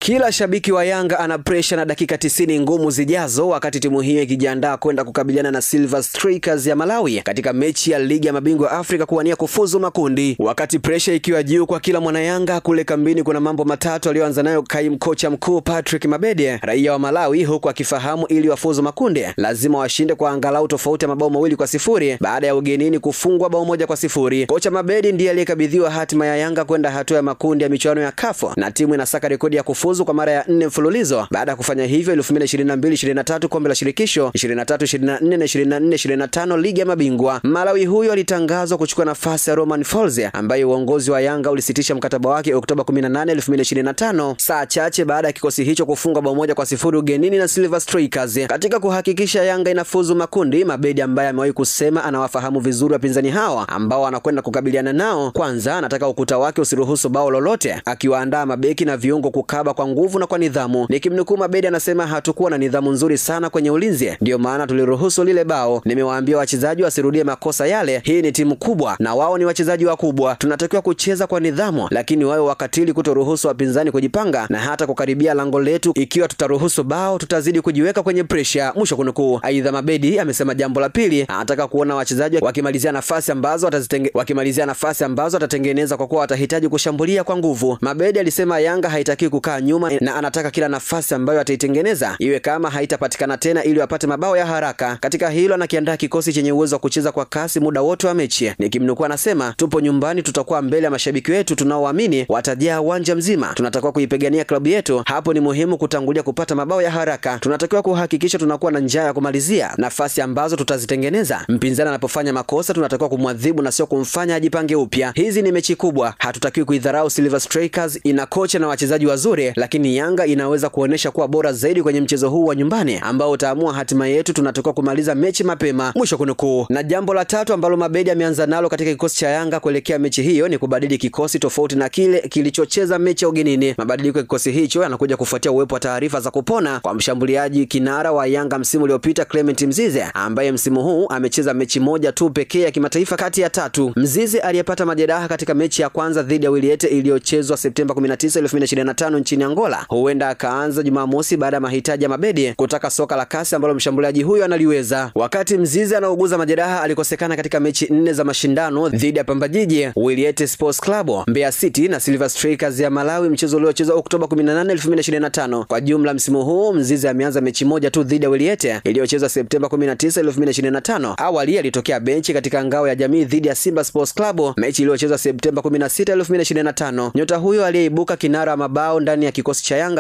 Kila shabiki wa Yanga ana pressure na dakika 90 ngumu zijazo wakati timu hiyo ikijiandaa kwenda kukabiliana na Silver Strikers ya Malawi katika mechi ya Ligi ya Mabingwa Afrika kuwania kufuzu makundi. Wakati pressure ikiwa juu kwa kila mwana Yanga, kule kambini kuna mambo matatu aliyoanza nayo kaimu kocha mkuu Patrick Mabedi, raia wa Malawi, huku akifahamu ili wafuzu makundi lazima washinde kwa angalau tofauti ya mabao 2-0 baada ya ugenini kufungwa bao 1-0. Kocha Mabedi ndiye aliyekabidhiwa hatima ya Yanga kwenda hatua ya makundi ya michuano ya CAF, na timu inasaka rekodi ya kufuzu kwa mara ya 4 mfululizo baada ya kufanya hivyo 2022-23 kombe la shirikisho, 23-24 na 24-25 ligi ya mabingwa. Malawi huyo alitangazwa kuchukua nafasi ya Romain Folz ambaye uongozi wa Yanga ulisitisha mkataba wake Oktoba 18, 2025, saa chache baada ya kikosi hicho kufunga bao 1-0 ugenini na Silver Strikers. Katika kuhakikisha Yanga inafuzu makundi, Mabedi ambaye amewahi kusema anawafahamu vizuri wapinzani hawa ambao anakwenda kukabiliana nao, kwanza anataka ukuta wake usiruhusu bao lolote, akiwaandaa mabeki na viungo kukaba kwa nguvu na kwa nidhamu. Nikimnukuu Mabedi anasema, hatukuwa na nidhamu nzuri sana kwenye ulinzi, ndio maana tuliruhusu lile bao. Nimewaambia wachezaji wasirudie makosa yale, hii ni timu kubwa na wao ni wachezaji wakubwa, tunatakiwa kucheza kwa nidhamu, lakini wao wakatili kutoruhusu wapinzani kujipanga na hata kukaribia lango letu. Ikiwa tutaruhusu bao tutazidi kujiweka kwenye pressure, mwisho kunukuu. Aidha, Mabedi amesema jambo la pili, anataka kuona wachezaji wakimalizia nafasi ambazo watatengeneza kwa kuwa watahitaji kushambulia kwa nguvu. Mabedi alisema Yanga haitaki kukaa nyuma na anataka kila nafasi ambayo ataitengeneza iwe kama haitapatikana tena ili wapate mabao ya haraka. Katika hilo anakiandaa kikosi chenye uwezo wa kucheza kwa kasi muda wote wa mechi. Nikimnukuu anasema, tupo nyumbani, tutakuwa mbele ya mashabiki wetu tunaoamini watajaa uwanja mzima. Tunatakiwa kuipigania klabu yetu, hapo ni muhimu kutangulia kupata mabao ya haraka. Tunatakiwa kuhakikisha tunakuwa na njaa ya kumalizia nafasi ambazo tutazitengeneza. Mpinzani anapofanya makosa tunatakiwa kumwadhibu na sio kumfanya ajipange upya. Hizi ni mechi kubwa, hatutakiwi kuidharau. Silver Strikers ina kocha na wachezaji wazuri, lakini Yanga inaweza kuonesha kuwa bora zaidi kwenye mchezo huu wa nyumbani ambao utaamua hatima yetu. Tunatakiwa kumaliza mechi mapema, mwisho kunukuu. Na jambo la tatu ambalo Mabedi ameanza nalo katika kikosi cha Yanga kuelekea mechi hiyo ni kubadili kikosi tofauti na kile kilichocheza mechi ya ugenini. Mabadiliko ya kikosi hicho yanakuja kufuatia uwepo wa taarifa za kupona kwa mshambuliaji kinara wa Yanga msimu uliopita Clement Mzize, ambaye msimu huu amecheza mechi moja tu pekee ya kimataifa kati ya 3. Mzize aliyepata majeraha katika mechi ya kwanza dhidi ya Wiliete iliyochezwa Septemba 19, 2025 nchini Angola, huenda akaanza Jumamosi baada ya mahitaji ya Mabedi kutaka soka la kasi ambalo mshambuliaji huyo analiweza. Wakati Mzize anauguza majeraha, alikosekana katika mechi 4 za mashindano dhidi ya Pamba Jiji, Wiliete Sports Club, Mbeya City na Silver Strikers ya Malawi, mchezo uliochezwa Oktoba 18, 2025. Kwa jumla msimu huu Mzize ameanza mechi moja tu dhidi ya Wiliete iliyochezwa Septemba 19, 2025. Awali alitokea benchi katika ngao ya jamii dhidi ya Simba Sports Club, mechi iliyochezwa Septemba 16, 2025. Nyota huyo aliyeibuka kinara wa mabao ndani ya kikosi cha Yanga